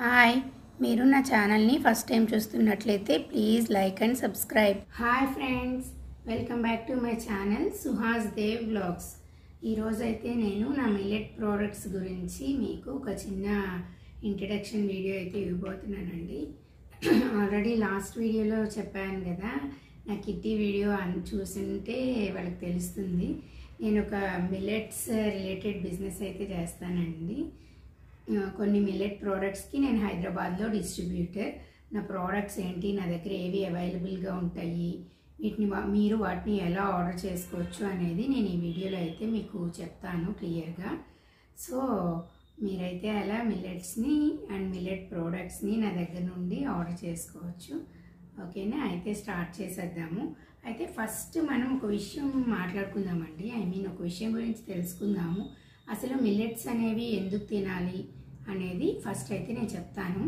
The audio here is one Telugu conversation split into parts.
హాయ్, మీరు నా ఛానల్ని ఫస్ట్ టైం చూస్తున్నట్లయితే please like and subscribe. Hi friends, welcome back to my channel Suhas Dev vlogs. ఈరోజు అయితే నేను నా మిల్లెట్ ప్రోడక్ట్స్ గురించి మీకు ఒక చిన్న ఇంట్రడక్షన్ వీడియో అయితే ఇవ్వబోతున్నానండి. ఆల్రెడీ లాస్ట్ వీడియోలో చెప్పాను కదా, నా కిట్టి వీడియో చూసింటే వాళ్ళకి తెలుస్తుంది. నేను ఒక మిల్లెట్స్ రిలేటెడ్ బిజినెస్ అయితే చేస్తానండి. కొన్ని మిల్లెట్ ప్రోడక్ట్స్కి నేను హైదరాబాద్లో డిస్ట్రిబ్యూటర్. నా ప్రోడక్ట్స్ ఏంటి, నా దగ్గర ఏవి అవైలబుల్గా ఉంటాయి, మీరు వాటిని ఎలా ఆర్డర్ చేసుకోవచ్చు అనేది నేను ఈ వీడియోలో అయితే మీకు చెప్తాను క్లియర్గా. సో మీరైతే అలా మిల్లెట్స్ని అండ్ మిల్లెట్ ప్రోడక్ట్స్ని నా దగ్గర నుండి ఆర్డర్ చేసుకోవచ్చు. ఓకేనా, అయితే స్టార్ట్ చేసేద్దాము. అయితే ఫస్ట్ మనం ఒక విషయం మాట్లాడుకుందామండి. ఒక విషయం గురించి తెలుసుకుందాము. అసలు మిల్లెట్స్ అనేవి ఎందుకు తినాలి అనేది ఫస్ట్ అయితే నేను చెప్తాను.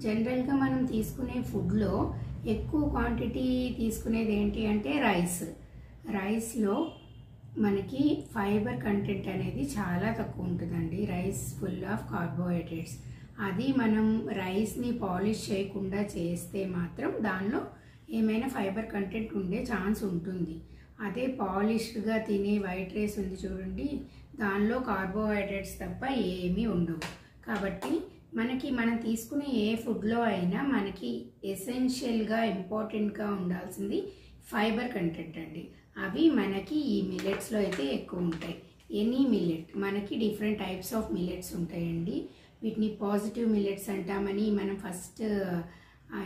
జనరల్గా మనం తీసుకునే ఫుడ్లో ఎక్కువ క్వాంటిటీ తీసుకునేది ఏంటి అంటే రైస్లో మనకి ఫైబర్ కంటెంట్ అనేది చాలా తక్కువ ఉంటుందండి. Rice full of carbohydrates. అది మనం రైస్ని పాలిష్ చేయకుండా చేస్తే మాత్రం దానిలో ఏమైనా ఫైబర్ కంటెంట్ ఉండే ఛాన్స్ ఉంటుంది. అదే పాలిష్డ్గా తినే వైట్ రైస్ ఉంది చూడండి, దానిలో కార్బోహైడ్రేట్స్ తప్ప ఏమీ ఉండవు. కాబట్టి మనం తీసుకునే ఏ ఫుడ్లో అయినా మనకి ఎసెన్షియల్గా ఇంపార్టెంట్గా ఉండాల్సింది ఫైబర్ కంటెంట్ అండి. అవి మనకి ఈ మిల్లెట్స్లో అయితే ఎక్కువ ఉంటాయి. ఎనీ మిల్లెట్, మనకి డిఫరెంట్ టైప్స్ ఆఫ్ మిల్లెట్స్ ఉంటాయండి. వీటిని పాజిటివ్ మిల్లెట్స్ అంటామని మనం ఫస్ట్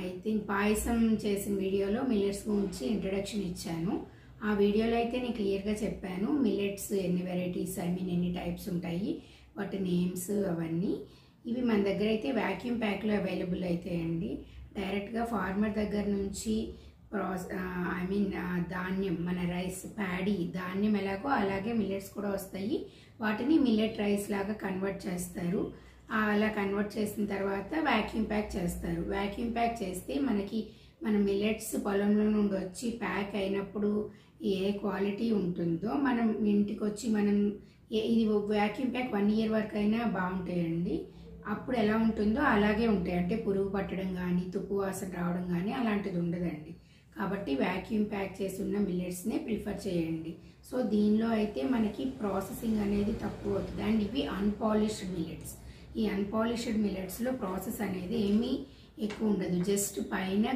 ఐ థింక్ పాయసం చేసిన వీడియోలో మిల్లెట్స్ గురించి ఇంట్రడక్షన్ ఇచ్చాను. ఆ వీడియోలో అయితే నేను క్లియర్గా చెప్పాను మిల్లెట్స్ ఎన్ని వెరైటీస్, ఎన్ని టైప్స్ ఉంటాయి, వాటి నేమ్స్ అవన్నీ. ఇవి మన దగ్గర అయితే వ్యాక్యూమ్ ప్యాక్లో అవైలబుల్ అవుతాయండి. డైరెక్ట్గా ఫార్మర్ దగ్గర నుంచి ధాన్యం, మన రైస్ ప్యాడీ ధాన్యం ఎలాగో అలాగే మిల్లెట్స్ కూడా వస్తాయి. వాటిని మిల్లెట్ రైస్ లాగా కన్వర్ట్ చేస్తారు. అలా కన్వర్ట్ చేసిన తర్వాత వ్యాక్యూమ్ ప్యాక్ చేస్తారు. వ్యాక్యూమ్ ప్యాక్ చేస్తే మన మిల్లెట్స్ పొలంలో నుండి వచ్చి ప్యాక్ అయినప్పుడు ఏ క్వాలిటీ ఉంటుందో మనం ఇంటికి వచ్చి ఇది వ్యాక్యూమ్ ప్యాక్ 1 year వరకు అయినా బాగుంటాయండి. అప్పుడు ఎలా ఉంటుందో అలాగే ఉంటాయి. అంటే పురుగు పట్టడం కానీ, తుప్పు వాసన రావడం కానీ అలాంటిది ఉండదండి. కాబట్టి వ్యాక్యూమ్ ప్యాక్ చేసి ఉన్న మిల్లెట్స్నే ప్రిఫర్ చేయండి. సో దీనిలో అయితే మనకి ప్రాసెసింగ్ అనేది తక్కువ అవుతుంది. అండ్ ఇవి అన్పాలిష్డ్ మిల్లెట్స్. ఈ అన్పాలిష్డ్ మిల్లెట్స్లో ప్రాసెస్ అనేది ఏమీ ఎక్కువ ఉండదు. జస్ట్ పైన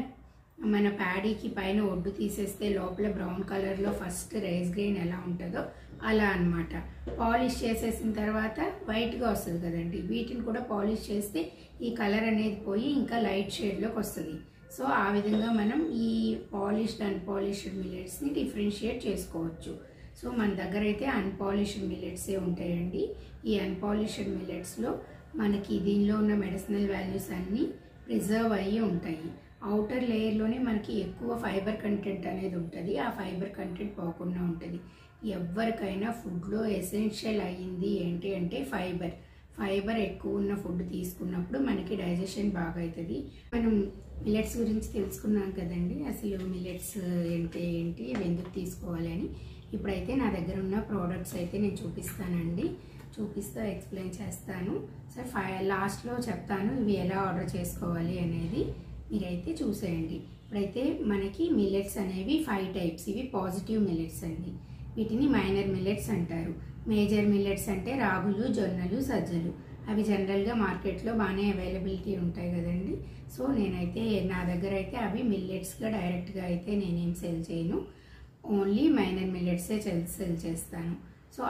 మన ప్యాడీకి పైన ఒడ్డు తీసేస్తే లోపల బ్రౌన్ కలర్లో ఫస్ట్ రైస్ గ్రెయిన్ ఎలా ఉంటుందో అలా అన్నమాట. పాలిష్ చేసేసిన తర్వాత వైట్గా వస్తుంది కదండి. వీటిని కూడా పాలిష్ చేస్తే ఈ కలర్ అనేది పోయి ఇంకా లైట్ షేడ్లోకి వస్తుంది. సో ఆ విధంగా మనం ఈ పాలిష్డ్ అన్పాలిష్డ్ మిల్లెట్స్ని డిఫరెన్షియేట్ చేసుకోవచ్చు. సో మన దగ్గర అయితే అన్పాలిష్డ్ మిల్లెట్సే ఉంటాయండి. ఈ అన్పాలిష్డ్ మిల్లెట్స్లో మనకి దీనిలో ఉన్న మెడిసినల్ వాల్యూస్ అన్నీ ప్రిజర్వ్ అయ్యి ఉంటాయి. అవుటర్ లేయర్లోనే మనకి ఎక్కువ ఫైబర్ కంటెంట్ అనేది ఉంటుంది. ఆ ఫైబర్ కంటెంట్ పోకుండా ఉంటుంది. ఎవరికైనా ఫుడ్లో ఎసెన్షియల్ అయ్యింది ఏంటి అంటే ఫైబర్ ఎక్కువ ఉన్న ఫుడ్ తీసుకున్నప్పుడు మనకి డైజెషన్ బాగా అవుతుంది. మనం మిల్లెట్స్ గురించి తెలుసుకున్నాం కదండి. అసలు మిల్లెట్స్ ఏంటి ఎందుకు తీసుకోవాలి అని. ఇప్పుడైతే నా దగ్గర ఉన్న ప్రోడక్ట్స్ అయితే నేను చూపిస్తూ ఎక్స్ప్లెయిన్ చేస్తాను. సార్ లాస్ట్లో చెప్తాను ఇవి ఎలా ఆర్డర్ చేసుకోవాలి అనేది, మీరైతే చూసేయండి. ఇప్పుడైతే మనకి మిల్లెట్స్ అనేవి 5 types. ఇవి పాజిటివ్ మిల్లెట్స్ అండి. వీటిని మైనర్ మిల్లెట్స్ అంటారు. మేజర్ మిల్లెట్స్ అంటే రాగులు, జొన్నలు, సజ్జలు. అవి జనరల్గా మార్కెట్లో బాగానే అవైలబిలిటీ ఉంటాయి కదండి. సో నేనైతే నా దగ్గర అయితే అవి మిల్లెట్స్గా డైరెక్ట్గా అయితే నేనేం సెల్ చేయను. ఓన్లీ మైనర్ మిల్లెట్సే సెల్ చేస్తాను. సో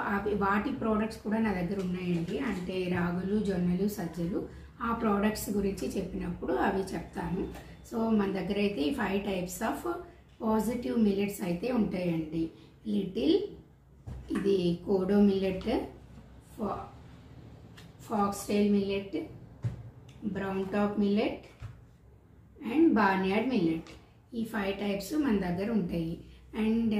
వాటి ప్రోడక్ట్స్ కూడా నా దగ్గర ఉన్నాయండి. అంటే రాగులు, జొన్నలు, సజ్జలు, ఆ ప్రోడక్ట్స్ గురించి చెప్పినప్పుడు అవి చెప్తాను. సో మన దగ్గర అయితే 5 types ఆఫ్ పాజిటివ్ మిల్లెట్స్ అయితే ఉంటాయండి. లిటిల్, ఇది kodo millet, foxtail millet, brown top millet and barnyard millet. ఈ 5 types మన దగ్గర ఉంటాయి. అండ్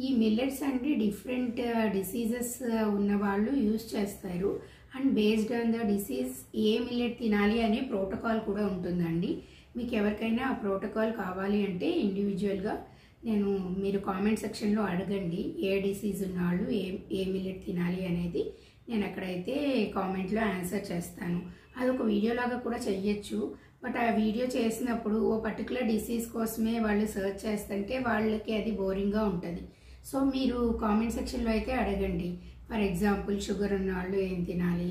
ఈ మిల్లెట్స్ అంటే డిఫరెంట్ డిసీజెస్ ఉన్నవాళ్ళు యూజ్ చేస్తారు. And based on the disease A millet తినాలి అనే ప్రోటోకాల్ కూడా ఉంటుందండి. మీకు ఎవరికైనా ఆ ప్రోటోకాల్ కావాలి అంటే ఇండివిజువల్గా మీరు కామెంట్ సెక్షన్లో అడగండి. ఏ డిసీజ్ ఉన్నవాళ్ళు ఏ మిల్లెట్ తినాలి అనేది నేను అక్కడైతే కామెంట్లో ఆన్సర్ చేస్తాను. అదొక వీడియో లాగా కూడా చెయ్యొచ్చు. బట్ ఆ వీడియో చేసినప్పుడు ఓ పర్టికులర్ డిసీజ్ కోసమే వాళ్ళు సెర్చ్ చేస్తుంటే వాళ్ళకి అది బోరింగ్గా ఉంటుంది. సో మీరు కామెంట్ సెక్షన్లో అయితే అడగండి. ఫర్ ఎగ్జాంపుల్ షుగర్ ఉన్న వాళ్ళు ఏం తినాలి,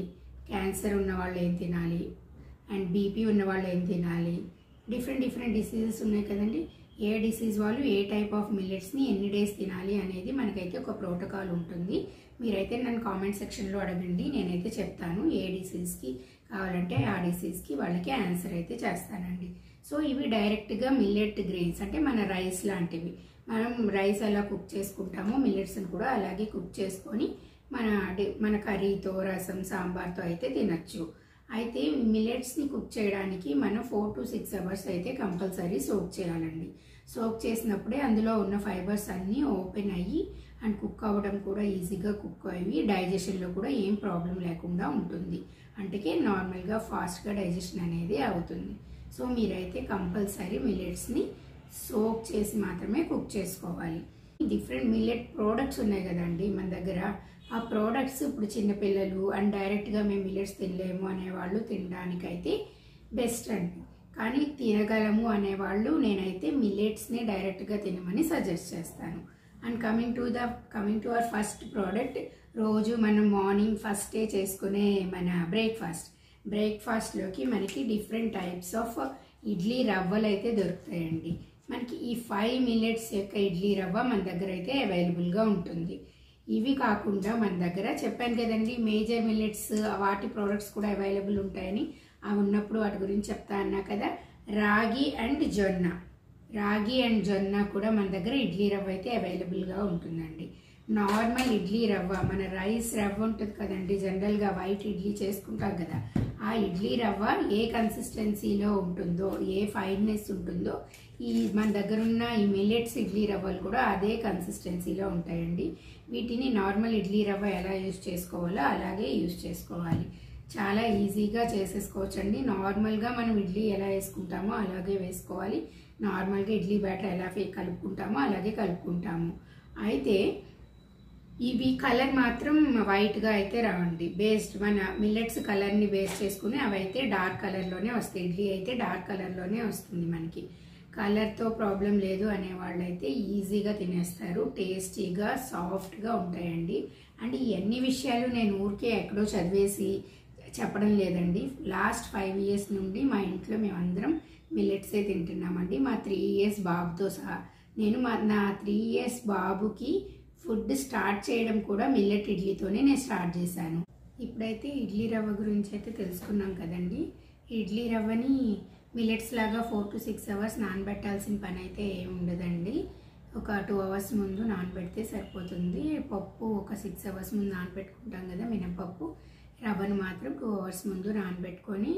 క్యాన్సర్ ఉన్న వాళ్ళు ఏం తినాలి, అండ్ బీపీ ఉన్న వాళ్ళు ఏం తినాలి, డిఫరెంట్ డిసీజెస్ ఉన్నాయి కదండి. ఏ డిసీజ్ వాళ్ళు ఏ టైప్ ఆఫ్ మిల్లెట్స్ని ఎన్ని డేస్ తినాలి అనేది మనకైతే ఒక ప్రోటోకాల్ ఉంటుంది. మీరైతే నన్ను కామెంట్ సెక్షన్లో అడగండి, నేనైతే చెప్తాను. ఏ డిసీజ్కి కావాలంటే ఆ డిసీజ్కి వాళ్ళకి ఆన్సర్ అయితే చేస్తానండి. సో ఇవి డైరెక్ట్గా మిల్లెట్ గ్రెయిన్స్, అంటే మన రైస్ లాంటివి. మనం రైస్ ఎలా కుక్ చేసుకుంటామో మిల్లెట్స్ని కూడా అలాగే కుక్ చేసుకొని మన కర్రీతో, రసం, సాంబార్తో అయితే తినచ్చు. అయితే మిల్లెట్స్ని కుక్ చేయడానికి మనం 4 to 6 అవర్స్ అయితే కంపల్సరీ సోక్ చేయాలండి. సోక్ చేసినప్పుడే అందులో ఉన్న ఫైబర్స్ అన్నీ ఓపెన్ అయ్యి అండ్ కుక్ అవ్వడం కూడా ఈజీగా కుక్ అయ్యి డైజెషన్లో కూడా ఏం ప్రాబ్లం లేకుండా ఉంటుంది. అంటే నార్మల్గా ఫాస్ట్గా డైజెషన్ అనేది అవుతుంది. సో మీరైతే కంపల్సరీ మిల్లెట్స్ని సోక్ చేసి మాత్రమే కుక్ చేసుకోవాలి. డిఫరెంట్ మిల్లెట్ ప్రోడక్ట్స్ ఉన్నాయి కదండి మన దగ్గర. ఆ ప్రోడక్ట్స్ ఇప్పుడు చిన్నపిల్లలు అండ్ డైరెక్ట్గా మేము మిల్లెట్స్ తినలేము అనేవాళ్ళు తినడానికైతే బెస్ట్ అండి. కానీ తినగలము అనేవాళ్ళు నేనైతే మిల్లెట్స్ని డైరెక్ట్గా తినమని సజెస్ట్ చేస్తాను. And coming to our first product, రోజు మనం మార్నింగ్ ఫస్టే చేసుకునే మన బ్రేక్ఫాస్ట్లోకి మనకి డిఫరెంట్ టైప్స్ ఆఫ్ ఇడ్లీ రవ్వలు అయితే దొరుకుతాయండి. మనకి ఈ 5 మిల్లెట్స్ యొక్క ఇడ్లీ రవ్వ మన దగ్గర అయితే అవైలబుల్గా ఉంటుంది. ఇవి కాకుండా మన దగ్గర చెప్పాను కదండి మేజర్ మిల్లెట్స్ వాటి ప్రోడక్ట్స్ కూడా అవైలబుల్ ఉంటాయని. అవి ఉన్నప్పుడు వాటి గురించి చెప్తా అన్నా కదా. రాగి అండ్ జొన్న కూడా మన దగ్గర ఇడ్లీ రవ్వ అయితే అవైలబుల్గా ఉంటుందండి. నార్మల్ ఇడ్లీ రవ్వ, మన రైస్ రవ్వ ఉంటుంది కదండి, జనరల్గా వైట్ ఇడ్లీ చేసుకుంటాం కదా, ఆ ఇడ్లీ రవ్వ ఏ కన్సిస్టెన్సీలో ఉంటుందో, ఏ ఫైన్నెస్ ఉంటుందో, మన దగ్గర ఉన్న ఈ మిల్లెట్స్ ఇడ్లీ రవ్వలు కూడా అదే కన్సిస్టెన్సీలో ఉంటాయండి. వీటిని నార్మల్ ఇడ్లీ రవ్వ ఎలా యూజ్ చేసుకోవాలో అలాగే యూజ్ చేసుకోవాలి. చాలా ఈజీగా చేసేసుకోవచ్చండి. నార్మల్గా మనం ఇడ్లీ ఎలా వేసుకుంటామో అలాగే వేసుకోవాలి. నార్మల్గా ఇడ్లీ బ్యాటర్ ఎలా కలుపుకుంటామో అలాగే కలుపుకుంటాము. అయితే ఇవి కలర్ మాత్రం వైట్గా అయితే రావండి. మన మిల్లెట్స్ కలర్ని బేస్ చేసుకుని అవి అయితే డార్క్ కలర్లోనే వస్తాయి. ఇడ్లీ అయితే డార్క్ కలర్లోనే వస్తుంది. మనకి కలర్తో ప్రాబ్లం లేదు అనేవాళ్ళు అయితే ఈజీగా తినేస్తారు. టేస్టీగా, సాఫ్ట్గా ఉంటాయండి. అండ్ ఈ అన్ని విషయాలు నేను ఊరికే ఎక్కడో చదివేసి చెప్పడం లేదండి. లాస్ట్ 5 years నుండి మా ఇంట్లో మేమందరం మిల్లెట్సే తింటున్నామండి. మా 3 years బాబుతో సహా. నా 3 years బాబుకి ఫుడ్ స్టార్ట్ చేయడం కూడా మిల్లెట్ ఇడ్లీతోనే నేను స్టార్ట్ చేశాను. ఇప్పుడైతే ఇడ్లీ రవ్వ గురించి అయితే తెలుసుకున్నాం కదండి. ఇడ్లీ రవ్వని మిల్లెట్స్ లాగా 4 to 6 అవర్స్ నానబెట్టాల్సిన పని అయితే ఏమి ఉండదండి. ఒక 2 hours ముందు నానబెడితే సరిపోతుంది. పప్పు ఒక 6 hours ముందు నానబెట్టుకుంటాం కదా మినపప్పు. రవ్వను మాత్రం 2 hours ముందు నానబెట్టుకొని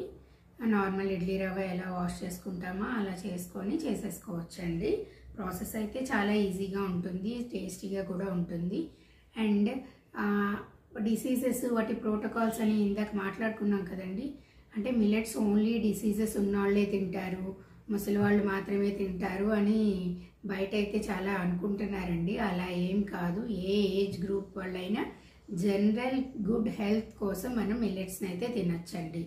నార్మల్ ఇడ్లీ రవ్వ ఎలా వాష్ చేసుకుంటామో అలా చేసుకొని చేసేసుకోవచ్చండి. ప్రాసెస్ అయితే చాలా ఈజీగా ఉంటుంది, టేస్టీగా కూడా ఉంటుంది. అండ్ డిసీజెస్ వాటి ప్రోటోకాల్స్ అని ఇందాక మాట్లాడుకున్నాం కదండి. అంటే మిల్లెట్స్ ఓన్లీ డిసీజెస్ ఉన్నవాళ్ళే తింటారు, ముసలి వాళ్ళు మాత్రమే తింటారు అని బయట అయితే చాలా అనుకుంటున్నారండి. అలా ఏం కాదు. ఏ ఏజ్ గ్రూప్ వాళ్ళైనా జనరల్ గుడ్ హెల్త్ కోసం మనం మిల్లెట్స్ని అయితే తినచ్చండి.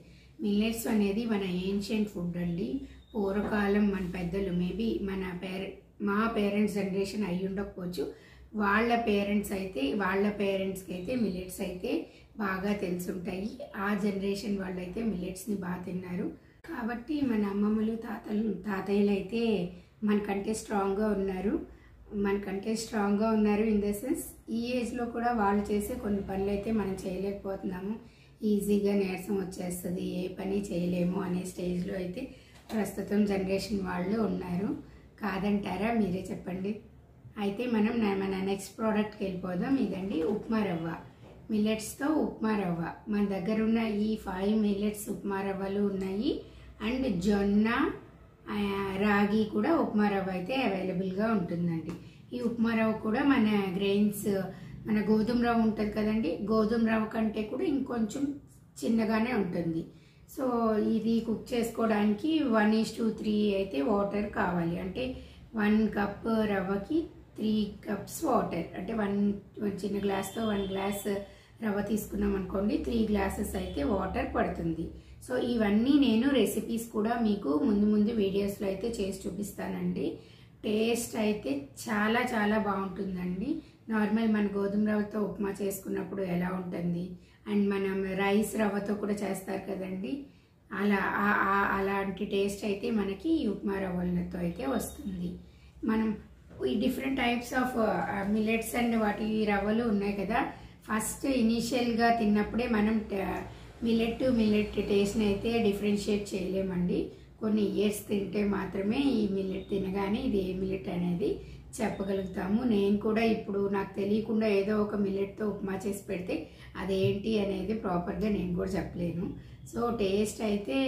మిల్లెట్స్ అనేది మన ఏన్షియంట్ ఫుడ్ అండి. పూర్వకాలం మన పెద్దలు, మేబీ మా పేరెంట్స్ జనరేషన్ అయ్యి ఉండకపోవచ్చు, వాళ్ళ పేరెంట్స్కి అయితే మిల్లెట్స్ అయితే బాగా తెలుసుంటాయి. ఆ జనరేషన్ వాళ్ళైతే మిల్లెట్స్ని బాగా తిన్నారు కాబట్టి మన అమ్మమ్మలు, తాతయ్యలు అయితే మనకంటే స్ట్రాంగ్గా ఉన్నారు ఇన్ ద సెన్స్ ఈ ఏజ్లో కూడా వాళ్ళు చేసే కొన్ని పనులు అయితే మనం చేయలేకపోతున్నాము. ఈజీగా నీరసం వచ్చేస్తుంది, ఏ పని చేయలేము అనే స్టేజ్లో అయితే ప్రస్తుతం జనరేషన్ వాళ్ళు ఉన్నారు. కాదంటారా? మీరే చెప్పండి. అయితే మన నెక్స్ట్ ప్రోడక్ట్కి వెళ్ళిపోదాం. ఇదండి ఉప్మా రవ్వ, మిల్లెట్స్తో ఉప్మా రవ్వ. మన దగ్గర ఉన్న ఈ 5 మిల్లెట్స్ ఉప్మా రవ్వలు ఉన్నాయి. అండ్ జొన్న, రాగి కూడా ఉప్మా రవ్వ అయితే అవైలబుల్గా ఉంటుందండి. ఈ ఉప్మా రవ్వ కూడా మన గ్రెయిన్స్, మన గోధుమ రవ్వ ఉంటుంది కదండి, గోధుమ రవ్వ కంటే కూడా ఇంకొంచెం చిన్నగానే ఉంటుంది. సో ఇది కుక్ చేసుకోవడానికి 1:3 అయితే వాటర్ కావాలి. అంటే 1 cup రవ్వకి 3 cups వాటర్. అంటే 1 చిన్న గ్లాస్తో 1 glass రవ్వ తీసుకున్నాం అనుకోండి, 3 glasses అయితే వాటర్ పడుతుంది. సో ఇవన్నీ నేను రెసిపీస్ కూడా మీకు ముందు ముందు వీడియోస్లో అయితే చేసి చూపిస్తానండి. టేస్ట్ అయితే చాలా చాలా బాగుంటుందండి. నార్మల్ మన గోధుమ రవ్వతో ఉప్మా చేసుకున్నప్పుడు ఎలా ఉంటుంది, అండ్ మనం రైస్ రవ్వతో కూడా చేస్తారు కదండి, అలాంటి టేస్ట్ అయితే మనకి ఈ ఉప్మా రవ్వలతో అయితే వస్తుంది. మనం ఈ different types of millets and వాటి రవ్వలు ఉన్నాయి కదా. ఫస్ట్ ఇనీషియల్గా తిన్నప్పుడే మనం మిల్లెట్ టేస్ట్ని అయితే డిఫరెన్షియేట్ చేయలేమండి. కొన్ని ఇయర్స్ తింటే మాత్రమే ఈ మిల్లెట్ తినగానే ఇది ఏ మిల్లెట్ అనేది చెప్పగలుగుతాము. నేను కూడా ఇప్పుడు నాకు తెలియకుండా ఏదో ఒక మిల్లెట్తో ఉప్మా చేసి పెడితే అదేంటి అనేది ప్రాపర్గా నేను కూడా చెప్పలేను. సో టేస్ట్ అయితే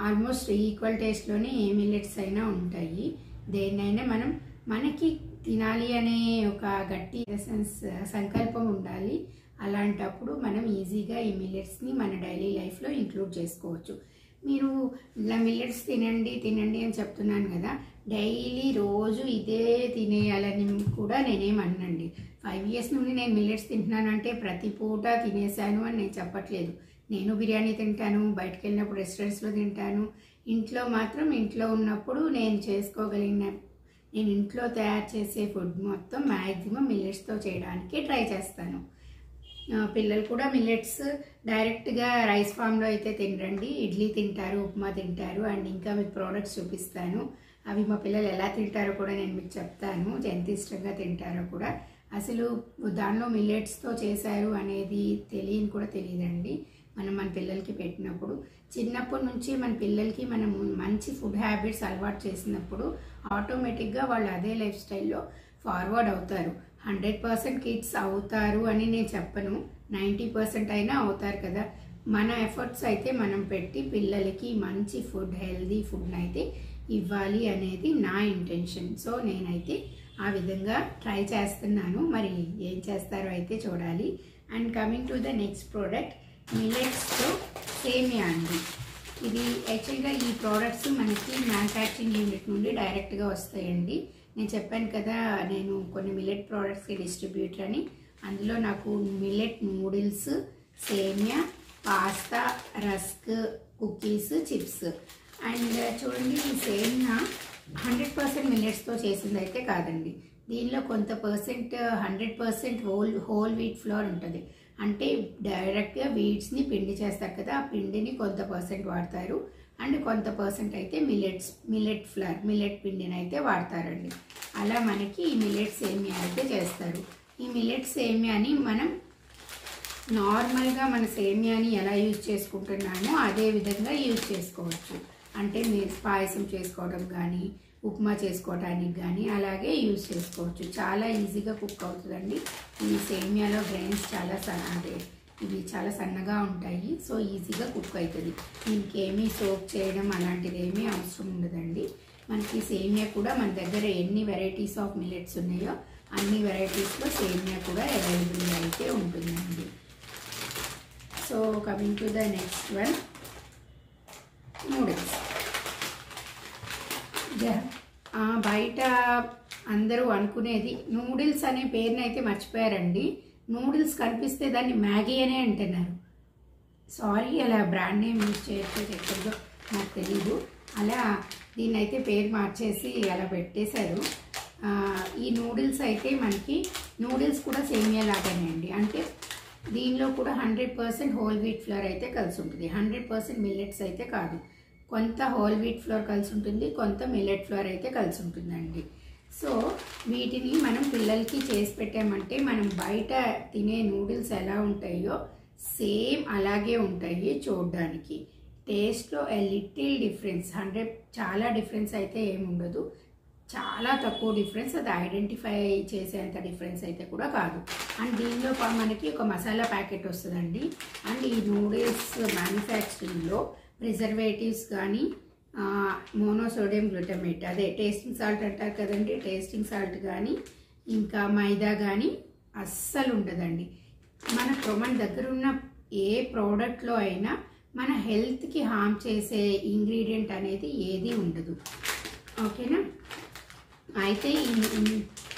ఆల్మోస్ట్ ఈక్వల్ టేస్ట్లోనే ఏ మిల్లెట్స్ అయినా ఉంటాయి. దేన్నైనా మనకి తినాలి అనే ఒక గట్టి సంకల్పం ఉండాలి. అలాంటప్పుడు మనం ఈజీగా ఈ మిల్లెట్స్ని మన డైలీ లైఫ్లో ఇంక్లూడ్ చేసుకోవచ్చు. మీరు ఇలా మిల్లెట్స్ తినండి అని చెప్తున్నాను కదా, డైలీ రోజు ఇదే తినేయాలని కూడా నేనేమన్నానండి. 5 years నుండి నేను మిల్లెట్స్ తింటున్నానంటే ప్రతి పూట తినేసాను అని నేను చెప్పట్లేదు. నేను బిర్యానీ తింటాను, బయటకు వెళ్ళినప్పుడు రెస్టారెంట్స్లో తింటాను. ఇంట్లో మాత్రం ఇంట్లో ఉన్నప్పుడు నేను ఇంట్లో తయారు చేసే ఫుడ్ మొత్తం మ్యాక్సిమం మిల్లెట్స్తో చేయడానికి ట్రై చేస్తాను. పిల్లలు కూడా మిల్లెట్స్ డైరెక్ట్గా రైస్ ఫామ్లో అయితే తినరండి. ఇడ్లీ తింటారు, ఉప్మా తింటారు, అండ్ ఇంకా మీకు ప్రోడక్ట్స్ చూపిస్తాను. అవి మా పిల్లలు ఎలా తింటారో కూడా నేను మీకు చెప్తాను, ఎంత ఇష్టంగా తింటారో కూడా. అసలు దానిలో మిల్లెట్స్తో చేశారు అనేది తెలియదండి. మన పిల్లలకి పెట్టినప్పుడు చిన్నప్పటి నుంచి మన పిల్లలకి మనం మంచి ఫుడ్ హ్యాబిట్స్ అలవాటు చేసినప్పుడు ఆటోమేటిక్గా వాళ్ళు అదే లైఫ్ స్టైల్లో ఫార్వర్డ్ అవుతారు. 100% కిడ్స్ అవుతారు అని నేను చెప్పను, 90% అయినా అవుతారు కదా. మన ఎఫర్ట్స్ అయితే మనం పెట్టి పిల్లలకి మంచి ఫుడ్, హెల్దీ ఫుడ్ అయితే ఇవ్వాలి అనేది నా ఇంటెన్షన్. సో నేనైతే ఆ విధంగా ట్రై చేస్తున్నాను. మరి ఏం చేస్తారో అయితే చూడాలి. And coming to the next product, మిల్లెట్స్తో సేమియా అండి. ఇది యాక్చువల్గా ఈ ప్రోడక్ట్స్ మనకి మ్యానుఫ్యాక్చరింగ్ యూనిట్ నుండి డైరెక్ట్గా వస్తాయండి. నేను చెప్పాను కదా, నేను కొన్ని మిల్లెట్ ప్రోడక్ట్స్కి డిస్ట్రిబ్యూటర్ అని. అందులో నాకు మిల్లెట్ నూడిల్స్, సేమియా, pasta, rusk, cookies, chips. And చూడండి, ఈ సేమియా 100% మిల్లెట్స్తో చేసింది అయితే కాదండి. దీనిలో కొంత పర్సెంట్ 100% హోల్ వీట్ ఫ్లోర్ ఉంటుంది. అంటే డైరెక్ట్గా వీట్స్ని పిండి చేస్తారు కదా, ఆ పిండిని కొంత పర్సెంట్ వాడతారు, అండ్ కొంత పర్సెంట్ అయితే మిల్లెట్ పిండిని అయితే వాడతారండి. అలా మనకి ఈ మిల్లెట్ సేమియా అయితే చేస్తారు. ఈ మిల్లెట్ సేమియాని మనం నార్మల్గా మన సేమియాని ఎలా యూజ్ చేసుకుంటున్నామో అదే విధంగా యూజ్ చేసుకోవచ్చు. అంటే మీరు పాయసం చేసుకోవడం కానీ, ఉప్మా చేసుకోవడానికి కానీ అలాగే యూజ్ చేసుకోవచ్చు. చాలా ఈజీగా కుక్ అవుతుందండి. ఈ సేమియాలో గ్రెయిన్స్ ఇవి చాలా సన్నగా ఉంటాయి. సో ఈజీగా కుక్ అవుతుంది. ఇంకేమీ సోక్ చేయడం అలాంటిది ఏమీ అవసరం ఉండదండి. మనకి సేమియా కూడా మన దగ్గర ఎన్ని వెరైటీస్ ఆఫ్ మిల్లెట్స్ ఉన్నాయో అన్ని వెరైటీస్లో సేమియా కూడా అవైలబుల్గా అయితే ఉంటుందండి. So coming to the next one, noodles. బయట అందరూ అనుకునేది నూడిల్స్ అనే పేరుని అయితే మర్చిపోయారండి. నూడిల్స్ కనిపిస్తే దాన్ని మ్యాగీ అనే అంటున్నారు. సారీ, అలా బ్రాండ్ నేమ్ యూజ్ చేయొచ్చో ఎక్కడిదో నాకు తెలీదు. అలా దీన్ని అయితే పేరు మార్చేసి అలా పెట్టేశారు. ఈ నూడిల్స్ అయితే మనకి నూడిల్స్ కూడా సేమియా లాగానే అండి. అంటే దీనిలో కూడా 100% హోల్ వీట్ ఫ్లోర్ అయితే కలిసి ఉంటుంది. 100% మిల్లెట్స్ అయితే కాదు. కొంత హోల్ వీట్ ఫ్లోర్ కలిసి ఉంటుంది, కొంత మిల్లెట్ ఫ్లోర్ అయితే కలిసి ఉంటుందండి. సో వీటిని మనం పిల్లలకి చేసి పెట్టామంటే మనం బయట తినే నూడిల్స్ ఎలా ఉంటాయో సేమ్ అలాగే ఉంటాయి చూడడానికి. టేస్ట్లో లిటిల్ డిఫరెన్స్, చాలా డిఫరెన్స్ అయితే ఏముండదు, చాలా తక్కువ డిఫరెన్స్. అది ఐడెంటిఫై చేసేంత డిఫరెన్స్ అయితే కూడా కాదు. అండ్ దీనిలో మనకి ఒక మసాలా ప్యాకెట్ వస్తుందండి. అండ్ ఈ నూడిల్స్ మ్యానుఫ్యాక్చరింగ్లో ప్రిజర్వేటివ్స్ కానీ మోనోసోడియం గ్లూటమేట్, అదే టేస్టింగ్ సాల్ట్ అంటారు కదండి, టేస్టింగ్ సాల్ట్ కానీ ఇంకా మైదా కానీ అస్సలు ఉండదండి. మన దగ్గర ఉన్న ఏ ప్రోడక్ట్లో అయినా మన హెల్త్కి హార్మ్ చేసే ఇంగ్రీడియంట్ అనేది ఏది ఉండదు. ఓకేనా? అయితే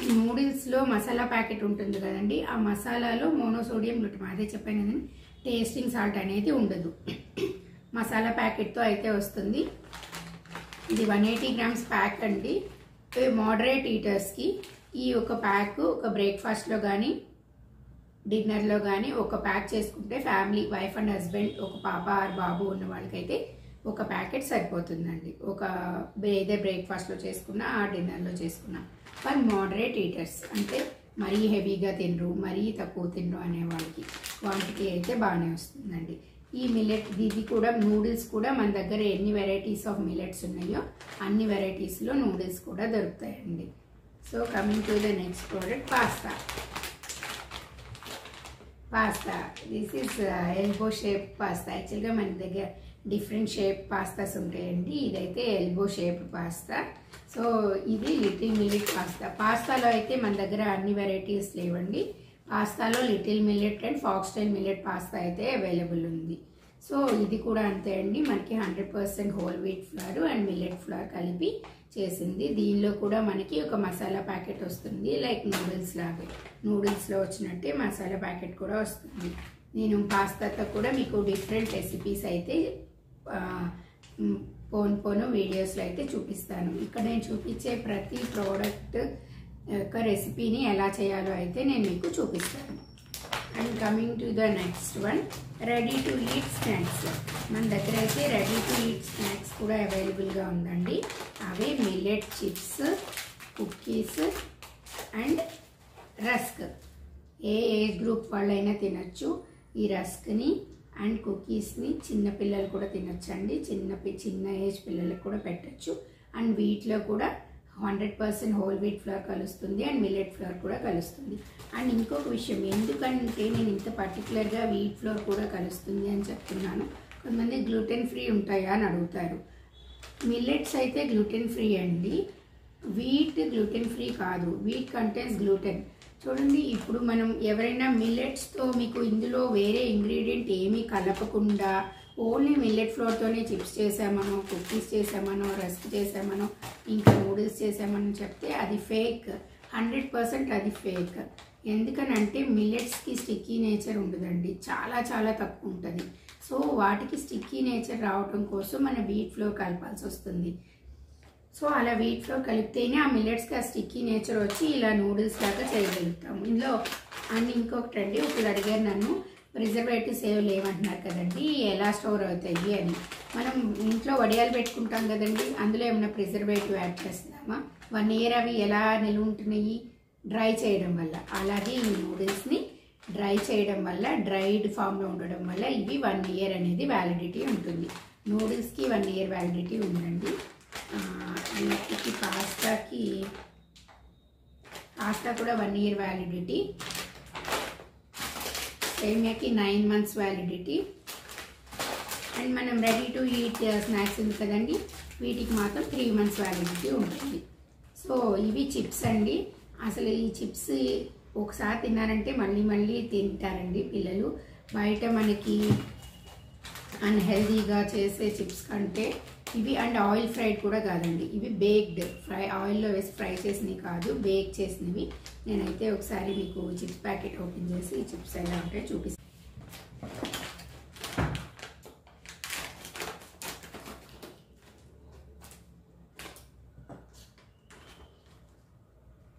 ఈ నూడిల్స్లో మసాలా ప్యాకెట్ ఉంటుంది కదండి, ఆ మసాలాలో మోనోసోడియం గ్లూటమేట్, అదే చెప్పాను కదండి, టేస్టింగ్ సాల్ట్ అనేది ఉండదు. మసాలా ప్యాకెట్తో అయితే వస్తుంది. ఇది 180 గ్రామ్స్ ప్యాక్ అండి. మోడరేట్ ఈటర్స్కి ఈ ఒక ప్యాక్ ఒక బ్రేక్ఫాస్ట్లో కానీ డిన్నర్లో కానీ ఒక ప్యాక్ చేసుకుంటే ఫ్యామిలీ వైఫ్ అండ్ హస్బెండ్ ఒక పాప ఆర్ బాబు ఉన్న వాళ్ళకైతే ఒక ప్యాకెట్ సరిపోతుందండి. ఒక ఏదైతే బ్రేక్ఫాస్ట్లో చేసుకున్నా ఆ డిన్నర్లో చేసుకున్నా. ఫర్ మోడరేట్ ఈటర్స్ అంటే మరీ హెవీగా తినరు, మరీ తక్కువ తినరు అనే వాళ్ళకి క్వాంటిటీ అయితే బాగానే వస్తుందండి. ఈ మిల్లెట్ ఇది కూడా నూడిల్స్ కూడా మన దగ్గర ఎన్ని వెరైటీస్ ఆఫ్ మిల్లెట్స్ ఉన్నాయో అన్ని వెరైటీస్లో నూడిల్స్ కూడా దొరుకుతాయండి. So coming to the next product, pasta. This is elbow shape pasta. యాక్చువల్గా మన దగ్గర డిఫరెంట్ షేప్ పాస్తాస్ ఉంటాయండి. ఇదైతే ఎల్బో షేప్ పాస్తా. సో ఇది లిటిల్ మిల్లెట్ పాస్తా. పాస్తాలో అయితే మన దగ్గర అన్ని వెరైటీస్ లేవండి. పాస్తాలో little millet and foxtail millet pasta అయితే అవైలబుల్ ఉంది. సో ఇది కూడా అంతే అండి, మనకి 100% whole wheat flour and millet flour కలిపి చేసింది. దీనిలో కూడా మనకి ఒక మసాలా ప్యాకెట్ వస్తుంది, లైక్ నూడిల్స్ లాగే. నూడిల్స్లో వచ్చినట్టే మసాలా ప్యాకెట్ కూడా వస్తుంది. నేను పాస్తాతో కూడా మీకు డిఫరెంట్ రెసిపీస్ అయితే పోను వీడియోస్లో అయితే చూపిస్తాను. ఇక్కడ నేను చూపించే ప్రతి ప్రోడక్ట్ యొక్క రెసిపీని ఎలా చేయాలో అయితే నేను మీకు చూపిస్తాను. And coming to the next one, ready to eat snacks. మన దగ్గర అయితే రెడీ టు ఈట్ స్నాక్స్ కూడా అవైలబుల్గా ఉందండి. అవి millet chips, cookies and rusk. A age group వాళ్ళైనా తినచ్చు. ఈ రస్క్ని అండ్ కుకీస్ని చిన్నపిల్లలు కూడా తినచ్చండి. చిన్న ఏజ్ పిల్లలకు కూడా పెట్టచ్చు. అండ్ వీటిలో కూడా 100% హోల్ వీట్ ఫ్లోర్ కలుస్తుంది అండ్ మిల్లెట్ ఫ్లోర్ కూడా కలుస్తుంది. అండ్ ఇంకొక విషయం, ఎందుకంటే నేను ఇంత పర్టికులర్గా వీట్ ఫ్లోర్ కూడా కలుస్తుంది అని చెప్తున్నాను. కొంతమంది గ్లూటెన్ ఫ్రీ ఉంటాయా అని అడుగుతారు. మిల్లెట్స్ అయితే గ్లూటెన్ ఫ్రీ అండి, వీట్ గ్లూటెన్ ఫ్రీ కాదు. Wheat contains gluten. చూడండి, ఇప్పుడు మనం ఎవరైనా మిల్లెట్స్తో మీకు ఇందులో వేరే ఇంగ్రీడియంట్ ఏమీ కలపకుండా ఓన్లీ మిల్లెట్ ఫ్లోర్తోనే చిప్స్ చేసామనో, కుకీస్ చేసామనో, రస్క్ చేసామనో, ఇంకా నూడిల్స్ చేసామని చెప్తే అది ఫేక్. 100% అది ఫేక్. ఎందుకనంటే మిల్లెట్స్కి స్టిక్కీ నేచర్ ఉండదండి, చాలా చాలా తక్కువ ఉంటుంది. సో వాటికి స్టిక్కీ నేచర్ రావటం కోసం మన వీట్ ఫ్లోర్ కలపాల్సి వస్తుంది. సో అలా వీట్ ఫ్లోర్ కలిపితేనే ఆ మిల్లెట్స్కి ఆ స్టిక్కీ నేచర్ వచ్చి ఇలా నూడిల్స్ లాగా చేయగలుగుతాము. ఇందులో అండ్ ఇంకొకటి అండి, ఒకరు అడిగారు నన్ను, ప్రిజర్వేటివ్స్ ఏవి లేవంటున్నారు కదండి, ఎలా స్టోర్ అవుతాయి అని. మనం ఇంట్లో వడియాలు పెట్టుకుంటాం కదండి, అందులో ఏమైనా ప్రిజర్వేటివ్ యాడ్ చేస్తున్నామా? 1 year అవి ఎలా నిలువ ఉంటున్నాయి? డ్రై చేయడం వల్ల. అలాగే ఈ నూడిల్స్ని డ్రై చేయడం వల్ల, డ్రైడ్ ఫామ్లో ఉండడం వల్ల ఇవి 1 year అనేది వ్యాలిడిటీ ఉంటుంది. నూడిల్స్కి 1 year వ్యాలిడిటీ ఉందండి. వీటికి పాస్తా కూడా 1 year వ్యాలిడిటీ. సేమియాకి 9 months వ్యాలిడిటీ. అండ్ మనం రెడీ టు ఈట్ స్నాక్స్ ఉంది కదండి, వీటికి మాత్రం 3 months వ్యాలిడిటీ ఉంటుంది. సో ఇవి చిప్స్ అండి. అసలు ఈ చిప్స్ ఒకసారి తిన్నారంటే మళ్ళీ మళ్ళీ తింటారండి పిల్లలు. బయట మనకి అన్హెల్దీగా చేసే చిప్స్ కంటే ఇవి, అండ్ ఆయిల్ ఫ్రైడ్ కూడా కాదండి, ఇవి బేక్డ్, ఆయిల్లో వేసి ఫ్రై చేసినవి కాదు, బేక్ చేసినవి. నేనైతే ఒకసారి మీకు చిప్స్ ప్యాకెట్ ఓపెన్ చేసి ఈ చిప్స్ ఎలా ఉంటాయో చూపిస్తాను.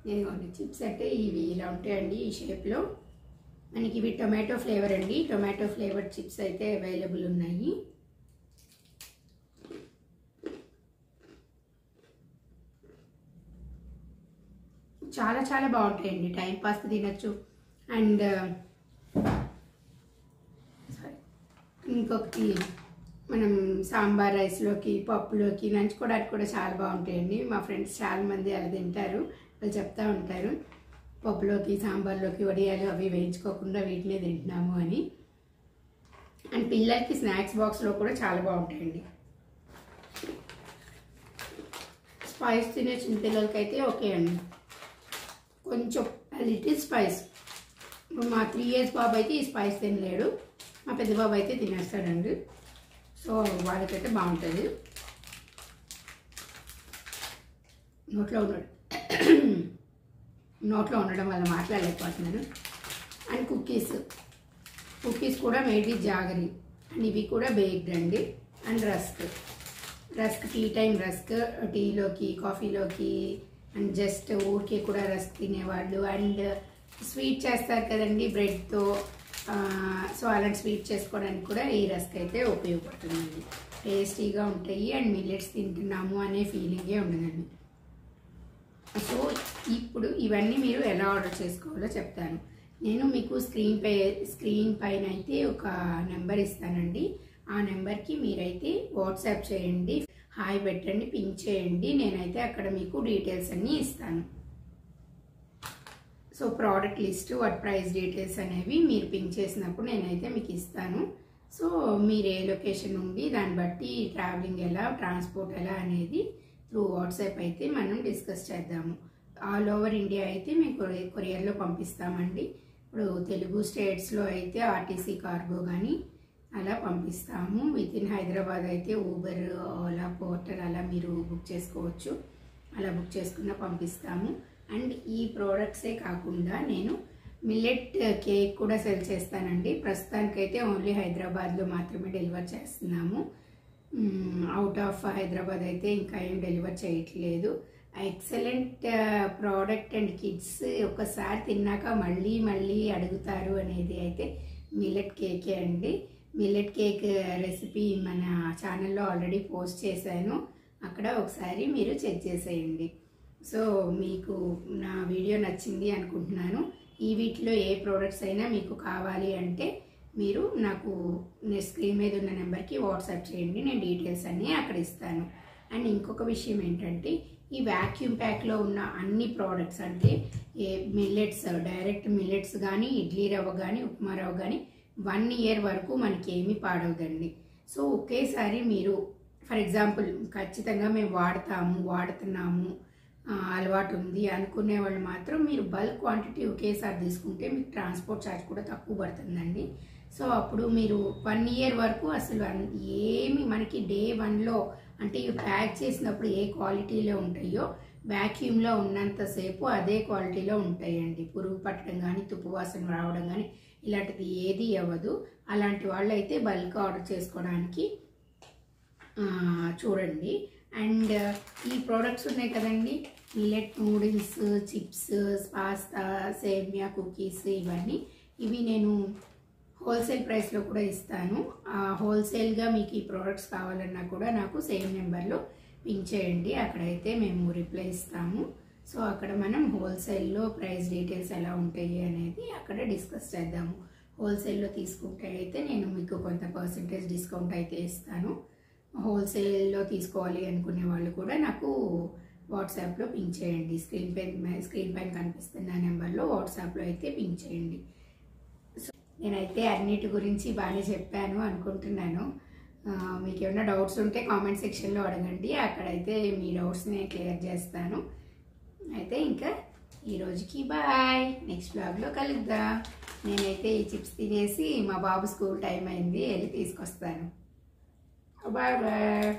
ఇదిగోండి చిప్స్ అంటే ఇవి ఇలా ఉంటాయండి ఈ షేప్లో. మనకి ఇవి టొమాటో ఫ్లేవర్ అండి, టొమాటో ఫ్లేవర్ చిప్స్ అయితే అవైలబుల్ ఉన్నాయి. చాలా చాలా బాగుంటాయండి, టైం పాస్ తినచ్చు. అండ్ ఇంకొకటి మనం సాంబార్ రైస్లోకి, పప్పులోకి నంచుకోవడానికి కూడా చాలా బాగుంటాయండి. మా ఫ్రెండ్స్ చాలామంది అలా తింటారు, వాళ్ళు చెప్తూ ఉంటారు పప్పులోకి, సాంబార్లోకి వడియాలు అవి వేయించుకోకుండా వీటినే తింటున్నాము అని. అండ్ పిల్లలకి స్నాక్స్ బాక్స్లో కూడా చాలా బాగుంటాయండి. స్పైస్ తినే చిన్నపిల్లలకి అయితే ఓకే అండి, కొంచెం లిటిల్ స్పైస్. ఇప్పుడు మా 3 years బాబు అయితే ఈ స్పైస్ తినలేడు, మా పెద్ద బాబు అయితే తినేస్తాడండి. సో వాళ్ళకైతే బాగుంటుంది. నోట్లో ఉండడం వల్ల మాట్లాడలేకపోతున్నాను. అండ్ కుకీస్ కుకీస్ కూడా మేడ్ విత్ జాగరీ అండ్ ఇవి కూడా బేక్డ్ అండి. And rusk tea time rusk, టీలోకి కాఫీలోకి అండ్ జస్ట్ ఊరికే కూడా రస్క్ తినేవాళ్ళు అండ్ స్వీట్ చేస్తారు కదండి బ్రెడ్తో, సో అలాంటి స్వీట్ చేసుకోవడానికి కూడా ఈ రస్క్ అయితే ఉపయోగపడుతుందండి. టేస్టీగా ఉంటాయి అండ్ మిల్లెట్స్ తింటున్నాము అనే ఫీలింగే ఉండదండి. సో ఇప్పుడు ఇవన్నీ మీరు ఎలా ఆర్డర్ చేసుకోవాలో చెప్తాను. నేను మీకు స్క్రీన్ పైన అయితే ఒక నెంబర్ ఇస్తానండి. ఆ నెంబర్కి మీరైతే వాట్సాప్ చేయండి, హాయ్ పెట్టండి, పింక్ చేయండి. నేనైతే అక్కడ మీకు డీటెయిల్స్ అన్నీ ఇస్తాను. సో ప్రోడక్ట్ లిస్ట్, వాటి ప్రైస్ డీటెయిల్స్ అనేవి మీరు పింక్ చేసినప్పుడు నేనైతే మీకు ఇస్తాను. సో మీరు ఏ లొకేషన్ నుండి దాన్ని బట్టి ట్రావెలింగ్ ఎలా, ట్రాన్స్పోర్ట్ ఎలా అనేది త్రూ వాట్సాప్ అయితే మనం డిస్కస్ చేద్దాము. ఆల్ ఓవర్ ఇండియా అయితే మేము కొరియర్లో పంపిస్తామండి. ఇప్పుడు తెలుగు స్టేట్స్లో అయితే ఆర్టీసీ కార్గో కానీ అలా పంపిస్తాము. విత్ ఇన్ హైదరాబాద్ అయితే ఊబర్, ఓలా, పోర్టర్ అలా మీరు బుక్ చేసుకోవచ్చు. అలా బుక్ చేసుకున్న పంపిస్తాము. అండ్ ఈ ప్రోడక్ట్సే కాకుండా నేను మిల్లెట్ కేక్ కూడా సెల్ చేస్తానండి. ప్రస్తుతానికైతే ఓన్లీ హైదరాబాద్లో మాత్రమే డెలివర్ చేస్తున్నాము. అవుట్ ఆఫ్ హైదరాబాద్ అయితే ఇంకా ఏం డెలివర్ చేయట్లేదు. ఎక్సలెంట్ ప్రోడక్ట్ అండ్ కిడ్స్ ఒకసారి తిన్నాక మళ్ళీ మళ్ళీ అడుగుతారు అనేది అయితే మిల్లెట్ కేకే అండి. మిల్లెట్ కేక్ రెసిపీ మన ఛానల్లో ఆల్రెడీ పోస్ట్ చేశాను, అక్కడ ఒకసారి మీరు చెక్ చేసేయండి. సో మీకు నా వీడియో నచ్చింది అనుకుంటున్నాను. ఈ వీటిలో ఏ ప్రోడక్ట్స్ అయినా మీకు కావాలి అంటే మీరు నాకు స్క్రీన్ మీద ఉన్న నెంబర్కి వాట్సాప్ చేయండి, నేను డీటెయిల్స్ అన్నీ అక్కడ ఇస్తాను. అండ్ ఇంకొక విషయం ఏంటంటే ఈ వ్యాక్యూమ్ ప్యాక్లో ఉన్న అన్ని ప్రోడక్ట్స్ అంటే మిల్లెట్స్, డైరెక్ట్ మిల్లెట్స్ కానీ, ఇడ్లీ రవ్వ కానీ, ఉప్మా రవ్వ కానీ 1 year వరకు మనకి ఏమీ పాడవదండి. సో ఒకేసారి మీరు ఫర్ ఎగ్జాంపుల్ ఖచ్చితంగా మేము వాడుతున్నాము అలవాటు ఉంది అనుకునే వాళ్ళు మాత్రం మీరు బల్క్ క్వాంటిటీ ఒకేసారి తీసుకుంటే మీకు ట్రాన్స్పోర్ట్ ఛార్జ్ కూడా తక్కువ పడుతుందండి. సో అప్పుడు మీరు 1 year వరకు అసలు ఏమి మనకి డే 1లో అంటే ఇవి ప్యాక్ చేసినప్పుడు ఏ క్వాలిటీలో ఉంటాయో వ్యాక్యూమ్లో ఉన్నంతసేపు అదే క్వాలిటీలో ఉంటాయండి. పురుగు పట్టడం కానీ, తుప్పు వాసన రావడం కానీ ఇలాంటిది ఏది అవ్వదు. అలాంటి వాళ్ళు అయితే బల్క్ ఆర్డర్ చేసుకోవడానికి చూడండి. అండ్ ఈ ప్రోడక్ట్స్ ఉన్నాయి కదండి, మిల్లెట్ నూడిల్స్, చిప్స్, పాస్తా, సేమియా, కుకీస్, ఇవి నేను హోల్సేల్ ప్రైస్లో కూడా ఇస్తాను. హోల్సేల్గా మీకు ఈ ప్రోడక్ట్స్ కావాలన్నా కూడా నాకు సేమ్ నెంబర్లో పింక్ చేయండి, అక్కడైతే మేము రిప్లై ఇస్తాము. సో అక్కడ మనం హోల్సేల్లో ప్రైస్ డీటెయిల్స్ ఎలా ఉంటాయి అనేది అక్కడ డిస్కస్ చేద్దాము. హోల్సేల్లో తీసుకుంటే అయితే నేను మీకు కొంత పర్సెంటేజ్ డిస్కౌంట్ అయితే ఇస్తాను. హోల్సేల్లో తీసుకోవాలి అనుకునే వాళ్ళు కూడా నాకు వాట్సాప్లో పింక్ చేయండి. స్క్రీన్ పైన కనిపిస్తున్న నెంబర్లో వాట్సాప్లో అయితే పింక్ చేయండి. సో నేనైతే అన్నిటి గురించి బాగానే చెప్పాను అనుకుంటున్నాను. మీకు ఏమైనా డౌట్స్ ఉంటే కామెంట్ సెక్షన్లో అడగండి, అక్కడైతే మీ డౌట్స్ని నేను క్లియర్ చేస్తాను. అయితే ఇంకా ఈరోజుకి బాయ్, నెక్స్ట్ బ్లాగ్లో కలుద్దాం. నేనైతే ఈ చిప్స్ తినేసి మా బాబు స్కూల్ టైం అయింది, వెళ్ళి తీసుకొస్తాను. Bye bye.